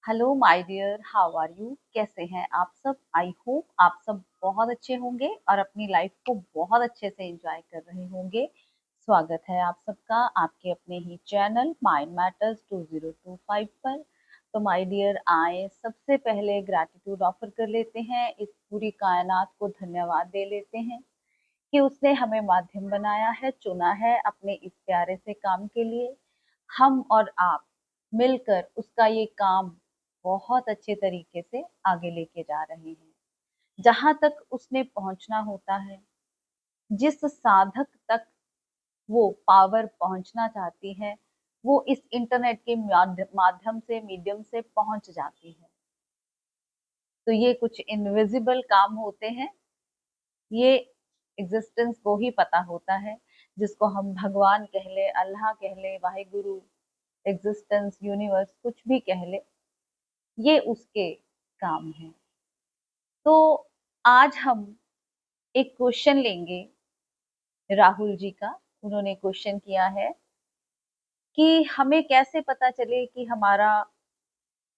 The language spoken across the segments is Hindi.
Hello my dear, how are you? कैसे हैं आप सब? आई होप आप सब बहुत अच्छे होंगे और अपनी लाइफ को बहुत अच्छे से एंजॉय कर रहे होंगे। स्वागत है आप सबका आपके अपने ही चैनल माइंड मैटर्स 2025 पर। तो माय डियर, आए सबसे पहले ग्रैटिट्यूड ऑफर कर लेते हैं, इस पूरी कायनात को धन्यवाद दे लेते हैं कि उसने हमें माध्यम बनाया है, चुना है अपने इस प्यारे से काम के लिए। हम और आप मिलकर उसका ये काम बहुत अच्छे तरीके से आगे लेके जा रहे हैं। जहां तक उसने पहुंचना होता है, जिस साधक तक वो पावर पहुंचना चाहती है, वो इस इंटरनेट के माध्यम से, मीडियम से पहुंच जाती है। तो ये कुछ इनविजिबल काम होते हैं, ये एग्जिस्टेंस को ही पता होता है, जिसको हम भगवान कह ले, अल्लाह कह ले, वाहिगुरु, एग्जिस्टेंस, यूनिवर्स, कुछ भी कह ले, ये उसके काम है। तो आज हम एक क्वेश्चन लेंगे राहुल जी का। उन्होंने क्वेश्चन किया है कि हमें कैसे पता चले कि हमारा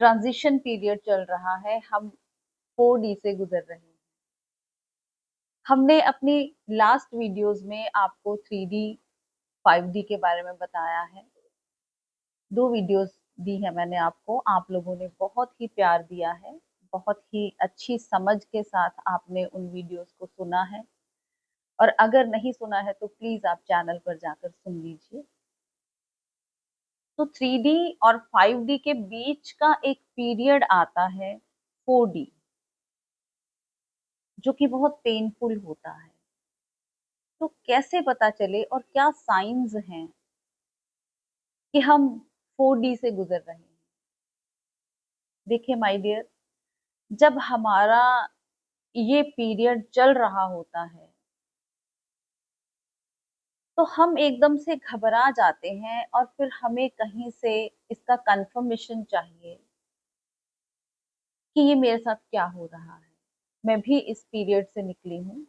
ट्रांजिशन पीरियड चल रहा है, हम 4D से गुजर रहे हैं। हमने अपनी लास्ट वीडियोस में आपको 3D 5D के बारे में बताया है। 2 वीडियोस दी है मैंने आपको, आप लोगों ने बहुत ही प्यार दिया है, बहुत ही अच्छी समझ के साथ आपने उन वीडियोस को सुना है। और अगर नहीं सुना है तो प्लीज आप चैनल पर जाकर सुन लीजिए। तो 3D और 5D के बीच का एक पीरियड आता है 4D, जो कि बहुत पेनफुल होता है। तो कैसे पता चले और क्या साइंस हैं कि हम 4D से गुजर रहे हैं? देखिए माय डियर, जब हमारा ये पीरियड चल रहा होता है तो हम एकदम से घबरा जाते हैं और फिर हमें कहीं से इसका कंफर्मेशन चाहिए कि ये मेरे साथ क्या हो रहा है। मैं भी इस पीरियड से निकली हूँ,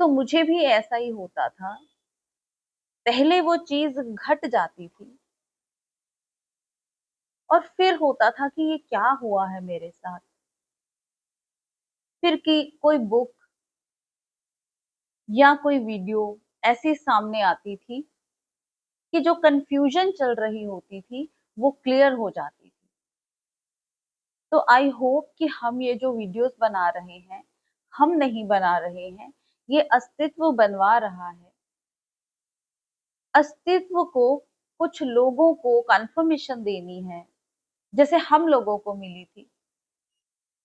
तो मुझे भी ऐसा ही होता था। पहले वो चीज घट जाती थी और फिर होता था कि ये क्या हुआ है मेरे साथ। फिर की कोई बुक या कोई वीडियो ऐसी सामने आती थी कि जो कंफ्यूजन चल रही होती थी वो क्लियर हो जाती थी। तो आई होप कि हम ये जो वीडियोस बना रहे हैं, हम नहीं बना रहे हैं, ये अस्तित्व बनवा रहा है। अस्तित्व को कुछ लोगों को कंफर्मेशन देनी है, जैसे हम लोगों को मिली थी,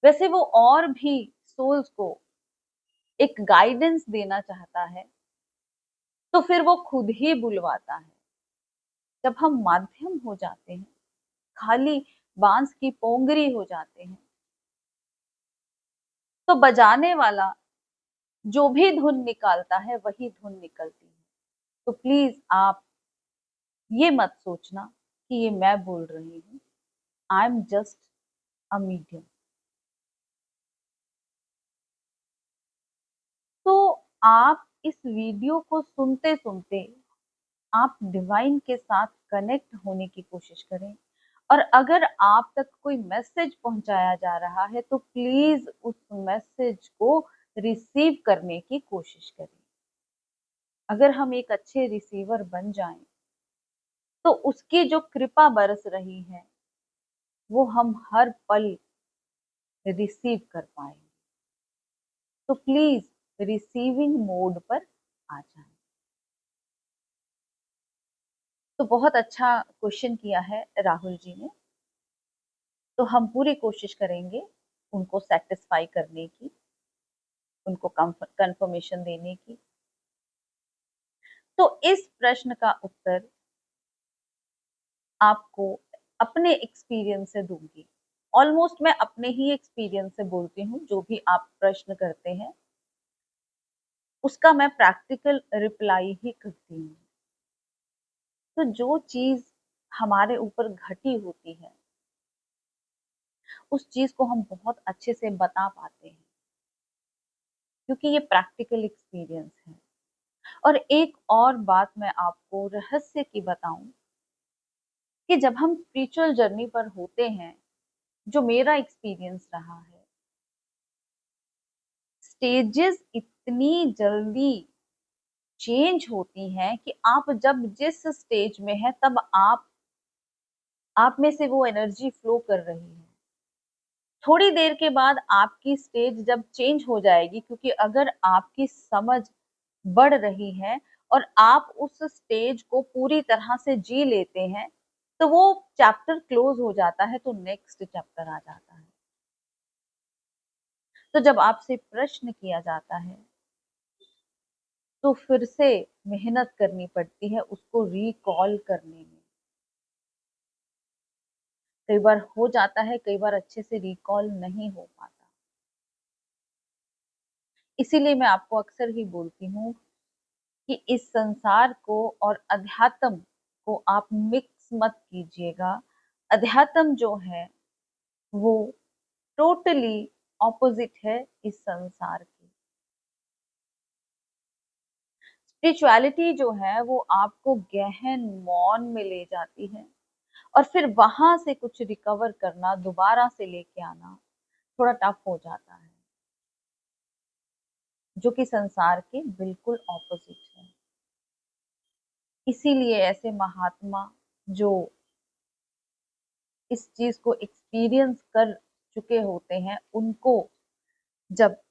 वैसे वो और भी सोल्स को एक गाइडेंस देना चाहता है, तो फिर वो खुद ही बुलवाता है। जब हम माध्यम हो जाते हैं, खाली बांस की पोंगरी हो जाते हैं, तो बजाने वाला जो भी धुन निकालता है वही धुन निकलती है। तो प्लीज आप ये मत सोचना कि ये मैं बोल रही हूँ, I am just a medium. तो आप इस वीडियो को सुनते सुनते आप डिवाइन के साथ कनेक्ट होने की कोशिश करें। और अगर आप तक कोई मैसेज पहुंचाया जा रहा है तो प्लीज उस मैसेज को रिसीव करने की कोशिश करें। अगर हम एक अच्छे रिसीवर बन जाएं तो उसकी जो कृपा बरस रही है वो हम हर पल रिसीव कर पाएंगे। तो प्लीज रिसीविंग मोड पर आ जाएं। तो बहुत अच्छा क्वेश्चन किया है राहुल जी ने। तो हम पूरी कोशिश करेंगे उनको सेटिस्फाई करने की, उनको कंफर्मेशन देने की। तो इस प्रश्न का उत्तर आपको अपने एक्सपीरियंस से दूंगी। ऑलमोस्ट मैं अपने ही एक्सपीरियंस से बोलती हूँ, जो भी आप प्रश्न करते हैं उसका मैं प्रैक्टिकल रिप्लाई ही करती हूँ। तो जो चीज हमारे ऊपर घटी होती है उस चीज को हम बहुत अच्छे से बता पाते हैं, क्योंकि ये प्रैक्टिकल एक्सपीरियंस है। और एक और बात मैं आपको रहस्य की बताऊं, कि जब हम स्पिरिचुअल जर्नी पर होते हैं, जो मेरा एक्सपीरियंस रहा है, स्टेजेस इतनी जल्दी चेंज होती हैं कि आप जब जिस स्टेज में हैं तब आप में से वो एनर्जी फ्लो कर रही है। थोड़ी देर के बाद आपकी स्टेज जब चेंज हो जाएगी, क्योंकि अगर आपकी समझ बढ़ रही है और आप उस स्टेज को पूरी तरह से जी लेते हैं, तो वो चैप्टर क्लोज हो जाता है, तो नेक्स्ट चैप्टर आ जाता है। तो जब आपसे प्रश्न किया जाता है तो फिर से मेहनत करनी पड़ती है उसको रिकॉल करने में। कई बार हो जाता है, कई बार अच्छे से रिकॉल नहीं हो पाता। इसीलिए मैं आपको अक्सर ही बोलती हूँ कि इस संसार को और अध्यात्म को आप मिक्स मत कीजिएगा। अध्यात्म जो है वो टोटली ऑपोजिट है इस संसार के। स्पिरिचुअलिटी जो है वो आपको गहन मौन में ले जाती है और फिर वहां से कुछ रिकवर करना, दोबारा से लेके आना थोड़ा टफ हो जाता है, जो कि संसार के बिल्कुल ऑपोजिट है। इसीलिए ऐसे महात्मा जो इस चीज को एक्सपीरियंस कर चुके होते हैं, उनको जब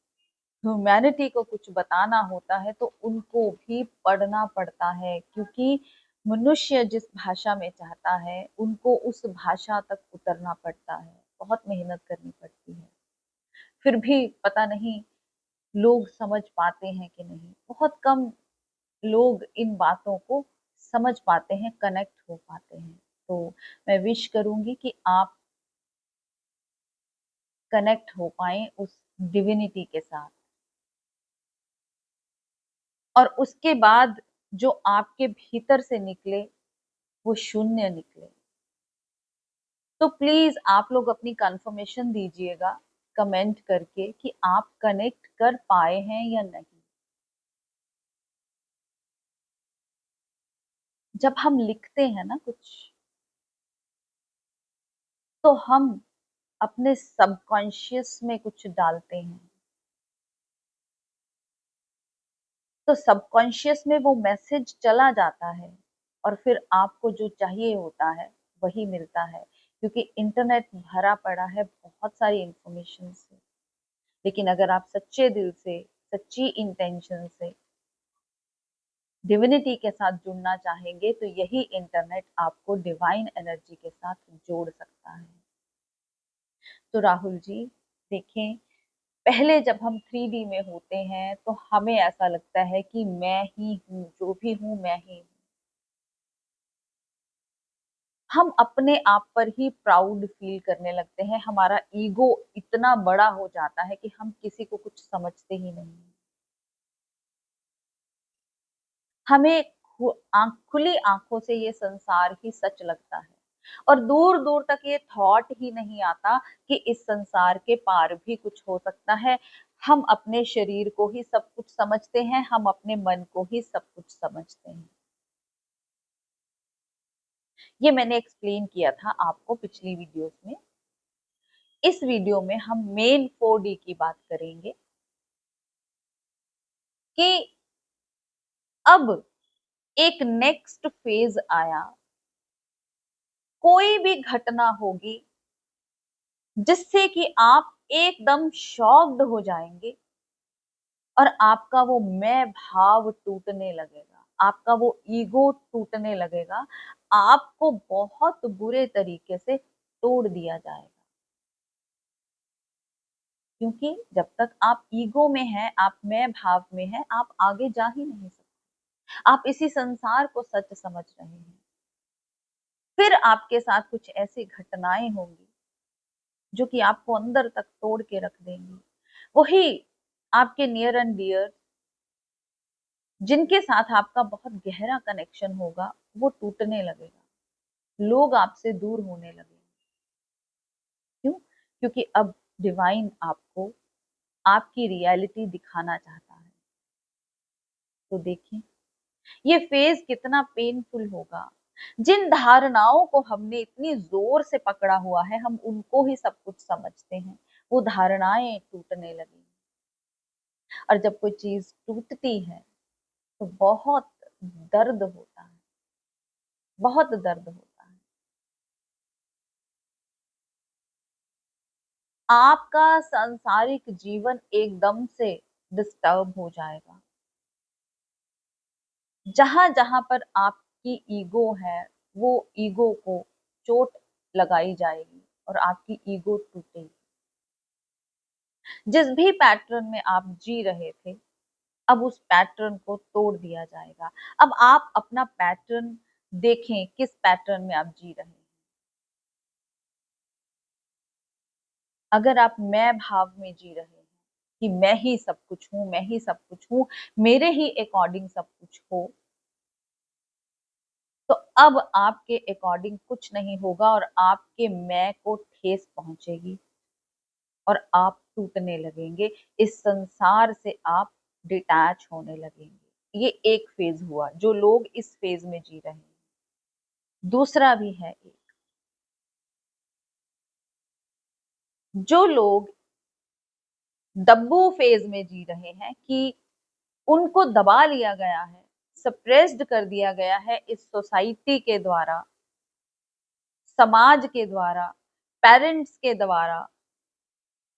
ह्यूमैनिटी को कुछ बताना होता है तो उनको भी पढ़ना पड़ता है, क्योंकि मनुष्य जिस भाषा में चाहता है उनको उस भाषा तक उतरना पड़ता है, बहुत मेहनत करनी पड़ती है। फिर भी पता नहीं लोग समझ पाते हैं कि नहीं। बहुत कम लोग इन बातों को समझ पाते हैं, कनेक्ट हो पाते हैं। तो मैं विश करूंगी कि आप कनेक्ट हो पाए उस डिविनिटी के साथ, और उसके बाद जो आपके भीतर से निकले वो शून्य निकले। तो प्लीज आप लोग अपनी कंफर्मेशन दीजिएगा कमेंट करके कि आप कनेक्ट कर पाए हैं या नहीं। जब हम लिखते हैं ना कुछ, तो हम अपने सबकॉन्शियस में कुछ डालते हैं, तो सबकॉन्शियस में वो मैसेज चला जाता है और फिर आपको जो चाहिए होता है वही मिलता है, क्योंकि इंटरनेट भरा पड़ा है बहुत सारी इंफॉर्मेशन से। लेकिन अगर आप सच्चे दिल से, सच्ची इंटेंशन से डिविनिटी के साथ जुड़ना चाहेंगे, तो यही इंटरनेट आपको डिवाइन एनर्जी के साथ जोड़ सकता है। तो राहुल जी देखें, पहले जब हम 3D में होते हैं तो हमें ऐसा लगता है कि मैं ही हूँ, जो भी हूँ मैं ही हूँ। हम अपने आप पर ही प्राउड फील करने लगते हैं, हमारा ईगो इतना बड़ा हो जाता है कि हम किसी को कुछ समझते ही नहीं। हमें खुली आंखों से ये संसार ही सच लगता है और दूर दूर तक ये थॉट ही नहीं आता कि इस संसार के पार भी कुछ हो सकता है। हम अपने शरीर को ही सब कुछ समझते हैं, हम अपने मन को ही सब कुछ समझते हैं। ये मैंने एक्सप्लेन किया था आपको पिछली वीडियोस में। इस वीडियो में हम मेन 4D की बात करेंगे कि अब एक नेक्स्ट फेज आया। कोई भी घटना होगी जिससे कि आप एकदम शॉक्ड हो जाएंगे और आपका वो मैं भाव टूटने लगेगा, आपका वो ईगो टूटने लगेगा, आपको बहुत बुरे तरीके से तोड़ दिया जाएगा। क्योंकि जब तक आप ईगो में हैं, आप मैं भाव में हैं, आप आगे जा ही नहीं सकते। आप इसी संसार को सच समझ रहे हैं। फिर आपके साथ कुछ ऐसी घटनाएं होंगी जो कि आपको अंदर तक तोड़ के रख देंगी। वही आपके नियर एंड डियर, जिनके साथ आपका बहुत गहरा कनेक्शन होगा, वो टूटने लगेगा, लोग आपसे दूर होने लगेंगे। क्यों? क्योंकि अब डिवाइन आपको आपकी रियलिटी दिखाना चाहता है। तो देखिए ये फेज कितना पेनफुल होगा, जिन धारणाओं को हमने इतनी जोर से पकड़ा हुआ है, हम उनको ही सब कुछ समझते हैं, वो धारणाएं टूटने लगी। और जब कोई चीज टूटती है तो बहुत दर्द होता है, बहुत दर्द होता है। आपका सांसारिक जीवन एकदम से डिस्टर्ब हो जाएगा। जहां जहां पर आपकी ईगो है, वो ईगो को चोट लगाई जाएगी और आपकी ईगो टूटेगी। जिस भी पैटर्न में आप जी रहे थे, अब उस पैटर्न को तोड़ दिया जाएगा। अब आप अपना पैटर्न देखें, किस पैटर्न में आप जी रहे हैं। अगर आप मैं भाव में जी रहे हैं कि मैं ही सब कुछ हूं, मैं ही सब कुछ हूं, मेरे ही अकॉर्डिंग सब कुछ हो, तो अब आपके अकॉर्डिंग कुछ नहीं होगा और आपके मैं को ठेस पहुंचेगी और आप टूटने लगेंगे। इस संसार से आप डिटैच होने लगेंगे। ये एक फेज हुआ, जो लोग इस फेज में जी रहे हैं। दूसरा भी है एक, जो लोग दब्बू फेज में जी रहे हैं कि उनको दबा लिया गया है, सप्रेस्ड कर दिया गया है इस सोसाइटी के द्वारा, समाज के द्वारा, पेरेंट्स के द्वारा।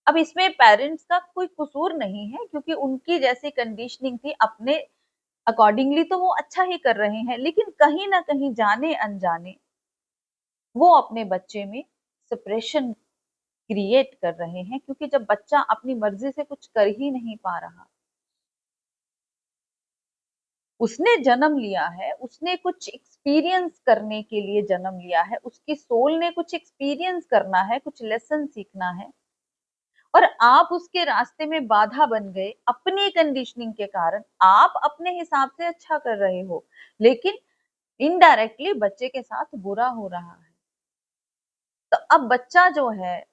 अब इसमें पेरेंट्स का कोई कसूर नहीं है, क्योंकि उनकी जैसी कंडीशनिंग थी, अपने अकॉर्डिंगली तो वो अच्छा ही कर रहे हैं, लेकिन कहीं ना कहीं जाने अनजाने वो अपने बच्चे में सप्रेशन क्रिएट कर रहे हैं। क्योंकि जब बच्चा अपनी मर्जी से कुछ कर ही नहीं पा रहा, उसने जन्म लिया है, उसने कुछ एक्सपीरियंस करने के लिए जन्म लिया है, उसकी सोल ने कुछ एक्सपीरियंस करना है, कुछ लेसन सीखना है, और आप उसके रास्ते में बाधा बन गए अपनी कंडीशनिंग के कारण। आप अपने हिसाब से अच्छा कर रहे हो, लेकिन इनडायरेक्टली बच्चे के साथ बुरा हो रहा है। तो अब बच्चा जो है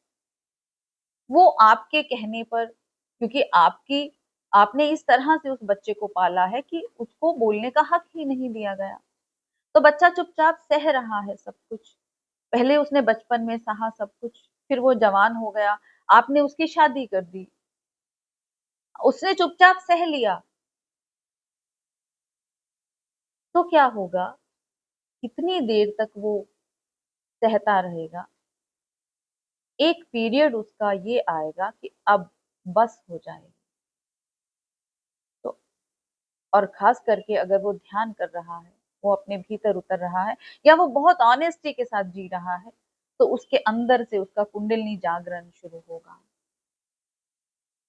वो आपके कहने पर, क्योंकि आपने इस तरह से उस बच्चे को पाला है कि उसको बोलने का हक ही नहीं दिया गया, तो बच्चा चुपचाप सह रहा है सब कुछ। पहले उसने बचपन में सहा सब कुछ, फिर वो जवान हो गया, आपने उसकी शादी कर दी, उसने चुपचाप सह लिया। तो क्या होगा, कितनी देर तक वो सहता रहेगा। एक पीरियड उसका ये आएगा कि अब बस हो जाएगा। तो और खास करके अगर वो ध्यान कर रहा है, वो अपने भीतर उतर रहा है, या वो बहुत ऑनेस्टी के साथ जी रहा है, तो उसके अंदर से उसका कुंडलिनी जागरण शुरू होगा।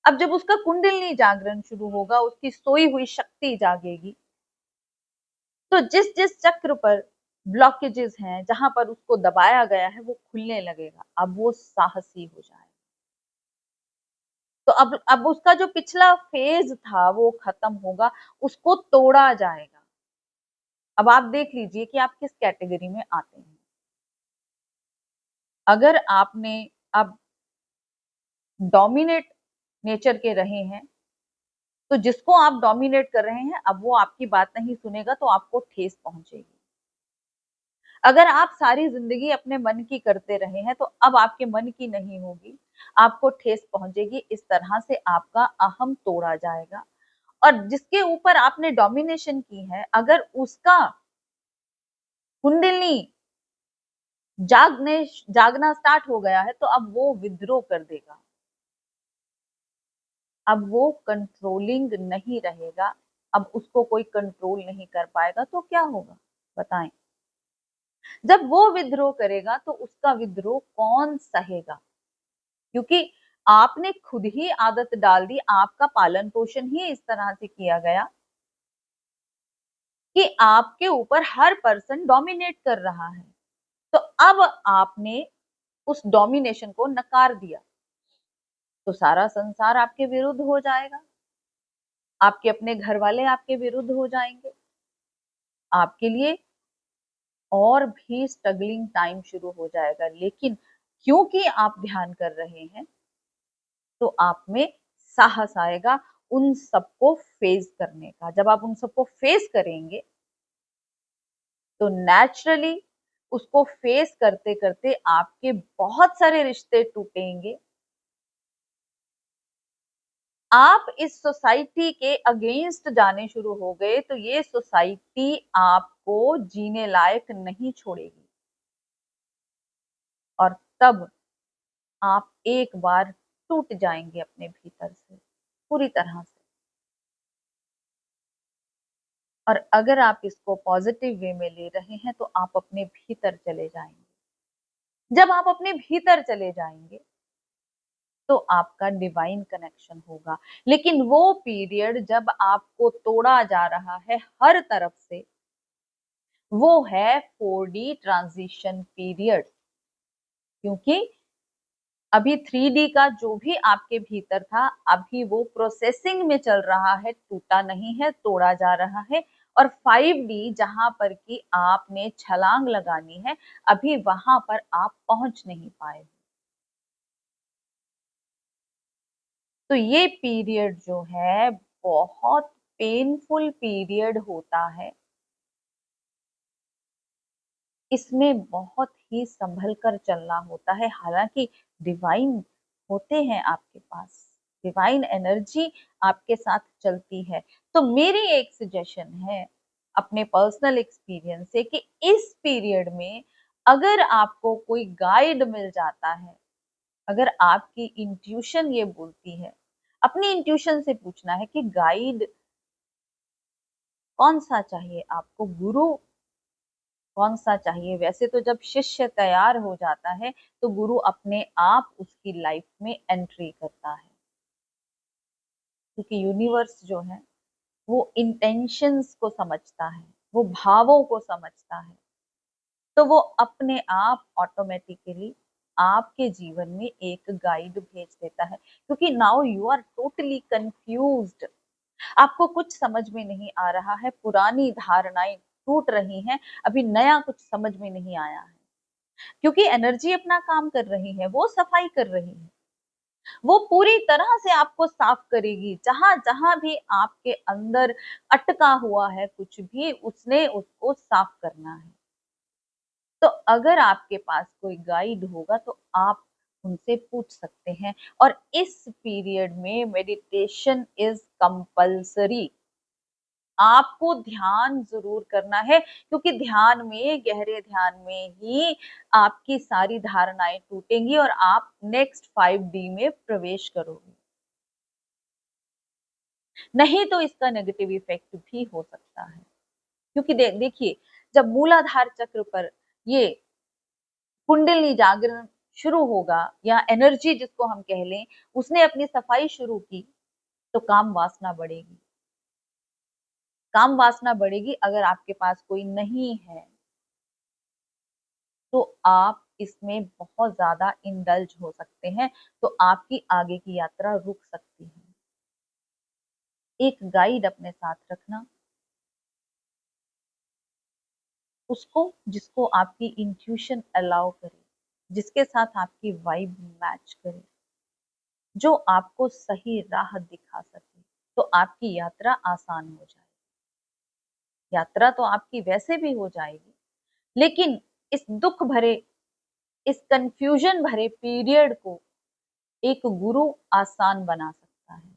अब जब उसका कुंडलिनी जागरण शुरू होगा, उसकी सोई हुई शक्ति जागेगी, तो जिस जिस चक्र पर ब्लॉकेजेस हैं, जहां पर उसको दबाया गया है, वो खुलने लगेगा। अब वो साहसी हो जाएगा। तो अब उसका जो पिछला फेज था वो खत्म होगा, उसको तोड़ा जाएगा। अब आप देख लीजिए कि आप किस कैटेगरी में आते हैं। अगर आपने अब डोमिनेट नेचर के रहे हैं, तो जिसको आप डोमिनेट कर रहे हैं, अब वो आपकी बात नहीं सुनेगा, तो आपको ठेस पहुंचेगी। अगर आप सारी जिंदगी अपने मन की करते रहे हैं, तो अब आपके मन की नहीं होगी, आपको ठेस पहुंचेगी। इस तरह से आपका अहम तोड़ा जाएगा। और जिसके ऊपर आपने डोमिनेशन की है, अगर उसका कुंडली जागना स्टार्ट हो गया है, तो अब वो विद्रोह कर देगा। अब वो कंट्रोलिंग नहीं रहेगा, अब उसको कोई कंट्रोल नहीं कर पाएगा। तो क्या होगा बताएं। जब वो विद्रोह करेगा, तो उसका विद्रोह कौन सहेगा? क्योंकि आपने खुद ही आदत डाल दी, आपका पालन पोषण ही इस तरह से किया गया कि आपके ऊपर हर पर्सन डोमिनेट कर रहा है। तो अब आपने उस डोमिनेशन को नकार दिया, तो सारा संसार आपके विरुद्ध हो जाएगा, आपके अपने घर वाले आपके विरुद्ध हो जाएंगे, आपके लिए और भी स्ट्रगलिंग टाइम शुरू हो जाएगा। लेकिन क्योंकि आप ध्यान कर रहे हैं, तो आप में साहस आएगा उन सबको फेस करने का। जब आप उन सबको फेस करेंगे, तो नेचुरली उसको फेस करते करते आपके बहुत सारे रिश्ते टूटेंगे। आप इस सोसाइटी के अगेंस्ट जाने शुरू हो गए तो ये सोसाइटी आपको जीने लायक नहीं छोड़ेगी और तब आप एक बार टूट जाएंगे अपने भीतर से पूरी तरह से। और अगर आप इसको पॉजिटिव वे में ले रहे हैं तो आप अपने भीतर चले जाएंगे। जब आप अपने भीतर चले जाएंगे तो आपका डिवाइन कनेक्शन होगा। लेकिन वो पीरियड जब आपको तोड़ा जा रहा है हर तरफ से, वो है 4D ट्रांजिशन पीरियड। क्योंकि अभी 3D का जो भी आपके भीतर था, अभी वो प्रोसेसिंग में चल रहा है, टूटा नहीं है, तोड़ा जा रहा है। और 5D जहां पर कि आपने छलांग लगानी है, अभी वहां पर आप पहुंच नहीं पाए। तो ये पीरियड जो है बहुत पेनफुल पीरियड होता है। इसमें बहुत ही संभल कर चलना होता है। हालांकि डिवाइन होते हैं आपके पास, डिवाइन एनर्जी आपके साथ चलती है। तो मेरी एक सजेशन है अपने पर्सनल एक्सपीरियंस से कि इस पीरियड में अगर आपको कोई गाइड मिल जाता है, अगर आपकी इंट्यूशन ये बोलती है, अपनी इंट्यूशन से पूछना है कि गाइड कौन सा चाहिए आपको, गुरु कौन सा चाहिए। वैसे तो जब शिष्य तैयार हो जाता है तो गुरु अपने आप उसकी लाइफ में एंट्री करता है। क्योंकि यूनिवर्स जो है वो इंटेंशंस को समझता है, वो भावों को समझता है। तो वो अपने आप ऑटोमेटिकली आपके जीवन में एक गाइड भेज देता है। क्योंकि now you are totally confused, आपको कुछ समझ में नहीं आ रहा है, पुरानी धारणाएं टूट रही हैं, अभी नया कुछ समझ में नहीं आया है। क्योंकि एनर्जी अपना काम कर रही है, वो सफाई कर रही है, वो पूरी तरह से आपको साफ करेगी। जहां जहां भी आपके अंदर अटका हुआ है कुछ भी, उसने उसको साफ करना है। तो अगर आपके पास कोई गाइड होगा तो आप उनसे पूछ सकते हैं। और इस पीरियड में मेडिटेशन इज कंपल्सरी। आपको ध्यान जरूर करना है, क्योंकि ध्यान में, गहरे ध्यान में ही आपकी सारी धारणाएं टूटेंगी और आप नेक्स्ट 5D में प्रवेश करोगे। नहीं तो इसका नेगेटिव इफेक्ट भी हो सकता है। क्योंकि देखिए, जब मूलाधार चक्र पर ये कुंडली जागरण शुरू होगा, या एनर्जी जिसको हम कह लें, उसने अपनी सफाई शुरू की, तो काम वासना बढ़ेगी। काम वासना बढ़ेगी अगर आपके पास कोई नहीं है तो आप इसमें बहुत ज्यादा इंडल्ज हो सकते हैं, तो आपकी आगे की यात्रा रुक सकती है। एक गाइड अपने साथ रखना, उसको जिसको आपकी इंट्यूशन अलाउ करे, जिसके साथ आपकी वाइब मैच करे, जो आपको सही राह दिखा सके, तो आपकी यात्रा आसान हो जाएगी। यात्रा तो आपकी वैसे भी हो जाएगी, लेकिन इस दुख भरे, इस कंफ्यूजन भरे पीरियड को एक गुरु आसान बना सकता है।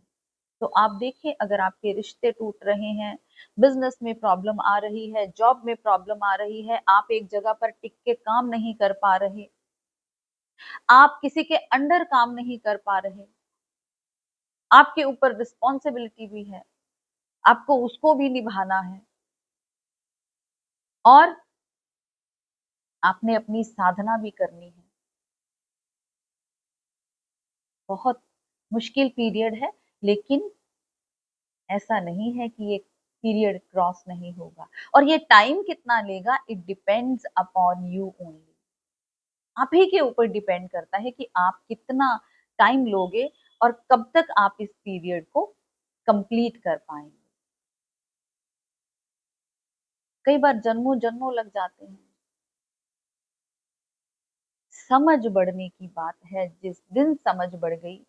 तो आप देखिए, अगर आपके रिश्ते टूट रहे हैं, बिजनेस में प्रॉब्लम आ रही है, जॉब में प्रॉब्लम आ रही है, आप एक जगह पर टिक के काम नहीं कर पा रहे, आप किसी के अंडर काम नहीं कर पा रहे, आपके ऊपर रिस्पॉन्सिबिलिटी भी है, आपको उसको भी निभाना है, और आपने अपनी साधना भी करनी है। बहुत मुश्किल पीरियड है, लेकिन ऐसा नहीं है कि ये पीरियड क्रॉस नहीं होगा। और ये टाइम कितना लेगा, it depends upon you only. आप ही के ऊपर डिपेंड करता है कि आप कितना टाइम लोगे और कब तक आप इस पीरियड को कंप्लीट कर पाएंगे। कई बार जन्मों जन्मों लग जाते हैं। समझ बढ़ने की बात है, जिस दिन समझ बढ़ गई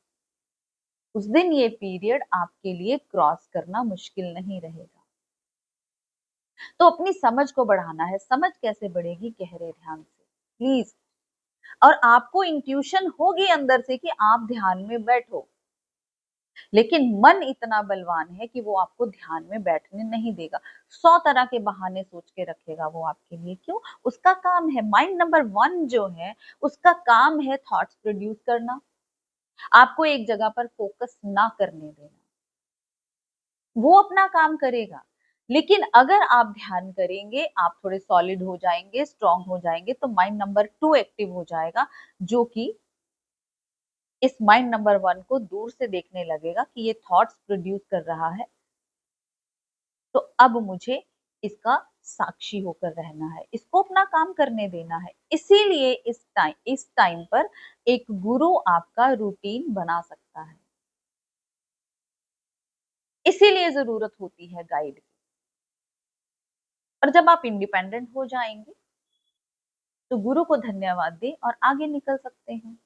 उस दिन ये पीरियड आपके लिए क्रॉस करना मुश्किल नहीं रहेगा। तो अपनी समझ को बढ़ाना है। समझ कैसे बढ़ेगी? गहरे ध्यान से, प्लीज। और आपको इंट्यूशन होगी अंदर से कि आप ध्यान में बैठो, लेकिन मन इतना बलवान है कि वो आपको ध्यान में बैठने नहीं देगा। 100 तरह के बहाने सोच के रखेगा वो आपके लिए। क्यों? उसका काम है, माइंड नंबर 1 जो है, उसका काम है थॉट्स प्रोड्यूस करना, आपको एक जगह पर फोकस ना करने देना। वो अपना काम करेगा। लेकिन अगर आप ध्यान करेंगे, आप थोड़े सॉलिड हो जाएंगे, स्ट्रांग हो जाएंगे, तो माइंड नंबर 2 एक्टिव हो जाएगा, जो कि इस माइंड नंबर 1 को दूर से देखने लगेगा कि ये थॉट्स प्रोड्यूस कर रहा है, तो अब मुझे इसका साक्षी होकर रहना है, इसको अपना काम करने देना है। इसीलिए इस टाइम पर एक गुरु आपका रूटीन बना सकता है। इसीलिए जरूरत होती है गाइड की। और जब आप इंडिपेंडेंट हो जाएंगे, तो गुरु को धन्यवाद दें और आगे निकल सकते हैं।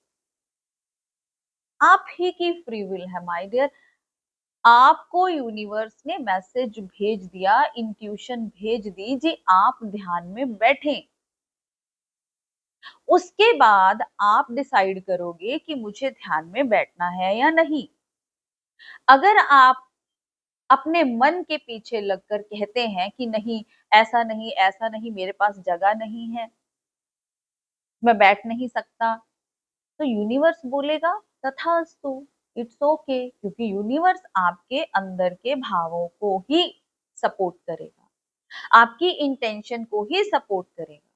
आप ही की फ्री विल है माय डियर। आपको यूनिवर्स ने मैसेज भेज दिया, इंट्यूशन भेज दी जी, आप ध्यान में बैठें। उसके बाद आप डिसाइड करोगे कि मुझे ध्यान में बैठना है या नहीं। अगर आप अपने मन के पीछे लगकर कहते हैं कि नहीं, ऐसा नहीं, मेरे पास जगह नहीं है, मैं बैठ नहीं सकता, तो यूनिवर्स बोलेगा तथास्तु, इट्स ओके, क्योंकि यूनिवर्स आपके अंदर के भावों को ही सपोर्ट करेगा, आपकी इंटेंशन को ही सपोर्ट करेगा।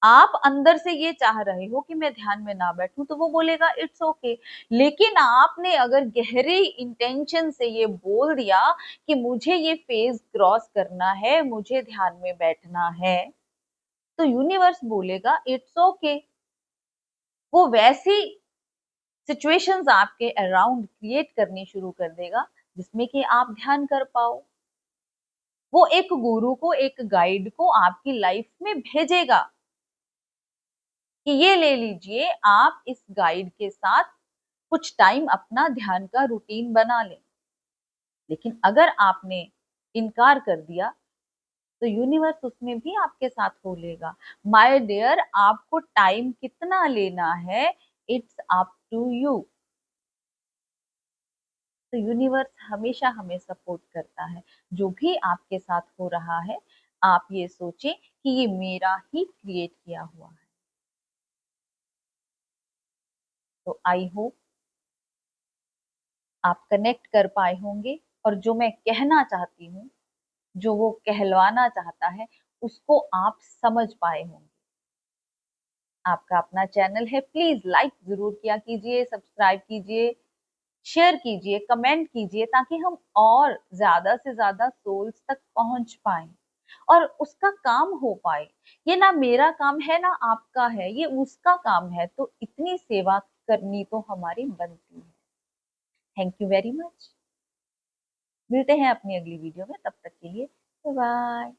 आप अंदर से ये चाह रहे हो कि मैं ध्यान में ना बैठूं, तो वो बोलेगा इट्स ओके। लेकिन आपने अगर गहरे इंटेंशन से ये बोल दिया कि मुझे ये फेज क्रॉस करना है, मुझे ध्यान में बैठना है, तो यूनिवर्स बोलेगा इट्स ओके। वो वैसी सिचुएशंस आपके अराउंड क्रिएट करनी शुरू कर देगा जिसमें कि आप ध्यान कर पाओ। वो एक गुरु को, एक गाइड को आपकी लाइफ में भेजेगा कि ये ले लीजिए, आप इस गाइड के साथ कुछ टाइम अपना ध्यान का रूटीन बना लें। लेकिन अगर आपने इनकार कर दिया, तो यूनिवर्स उसमें भी आपके साथ हो लेगा। माय डियर, आपको टाइम कितना लेना है, इट्स अप टू यू। तो यूनिवर्स हमेशा हमें सपोर्ट करता है। जो भी आपके साथ हो रहा है, आप ये सोचें कि ये मेरा ही क्रिएट किया हुआ है। तो आई होप आप कनेक्ट कर पाए होंगे, और जो मैं कहना चाहती हूँ, जो वो कहलवाना चाहता है, उसको आप समझ पाए होंगे। आपका अपना चैनल है, प्लीज लाइक जरूर किया कीजिए, सब्सक्राइब कीजिए, शेयर कीजिए, कमेंट कीजिए, ताकि हम और ज्यादा से ज्यादा सोल्स तक पहुंच पाए और उसका काम हो पाए। ये ना मेरा काम है ना आपका है, ये उसका काम है, तो इतनी सेवा करनी तो हमारी बनती है। Thank you very much. मिलते हैं अपनी अगली वीडियो में, तब तक के लिए बाय बाय।